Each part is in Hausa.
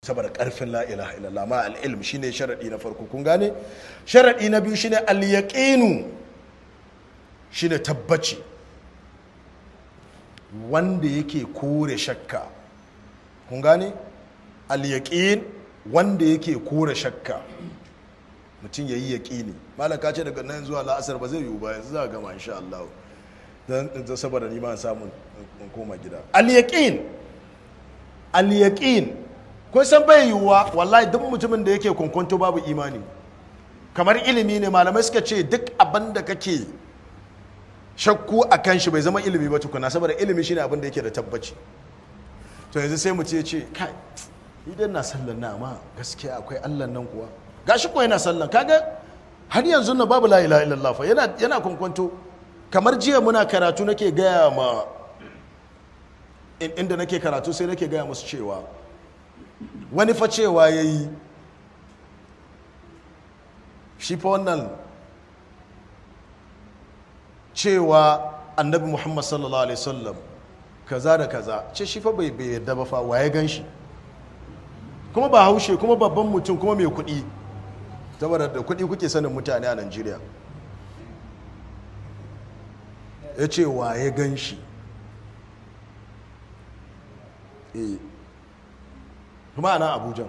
saboda karfin la ilaha illallah ma al-ilm shine sharadi na farko kun gane. Sharadi na biyu shine al-yaqinu, shine tabbaci, wanda yake kore shakka kun gane. Al-yaqin wanda yake kore shakka, mutum yayi yaqini. Malaka ce daga nan zuwa la'asar ba zai yiwu ba, yanzu za ka gama insha Allah dan saboda ni ma samu in koma gida. Al-yaqin, al-yaqin ko san bai yiwuwa wallahi duk mutumin da yake kunkunto babu imani. Kamar ilimi ne, malamai suka ce duk abin da kake shakku a kan shi bai zama ilimi ba tukuna, saboda ilimi shine abin da yake da tabbaci. To yanzu sai mu ce kai idan na sallan na ma gaskiya akwai Allah nan kuwa, gashi ko yana sallan, kaga har yanzu na babu la ilaha illallah fa yana kunkunto. Kamar jiya muna karatu nake gaya ma inda nake karatu sai nake gaya musu cewa wani fa cewa yayi shi fa wannan cewa annabi Muhammad sallallahu alaihi wasallam kaza da kaza, ce shi fa bai yadda ba fa, waye ganshi kuma ba haushe kuma babban mutum kuma mai kuɗi, saboda da kuɗi kuke sanin mutane a Najeriya. Ya ce waye ganshi kuma ana Abuja.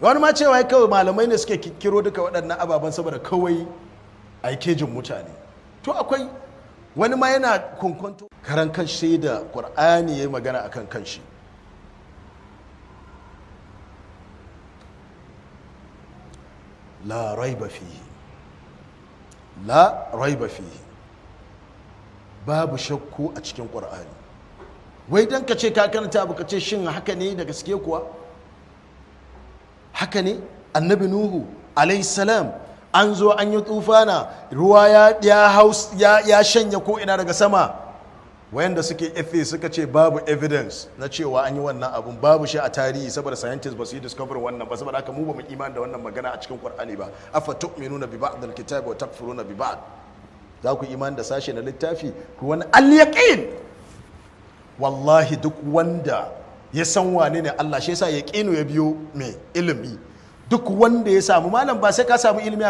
Wani ma cewa kawai malamai ne suke kiro duka waɗannan ababen saboda kawai aikejin mutane. To akwai wani ma yana kunkunto karan kanshi sai da Qur'ani yayi magana akan kanshi. La raiba fihi, la raiba fihi, babu shakku a cikin Qur'ani. Wai dan ka ce ka karanta abu ka ce shin haka ne da gaske kuwa? Haka ne annabi Nuhu alayhi salam an zo an yi tufana, ruwa ya shanya ko ina daga sama. Wayanda suke atheist suka ce babu evidence na cewa an yi wannan abun, babu shi a tarihi saboda scientists ba su yi discover wannan ba, saboda haka mu ba mu imani da wannan magana a cikin Qur'ani ba. Afa tu'minuna bi ba'd al-kitabi wa takfuruna bi ba'd, za ku imani da sashe na littafi ku wani al-yaqin. Wallahi duk wanda ya san wane ne Allah, shi yasa yaqinu ya biyo me ilimi. Duk wanda ya samu malam ba sai ka samu ilimi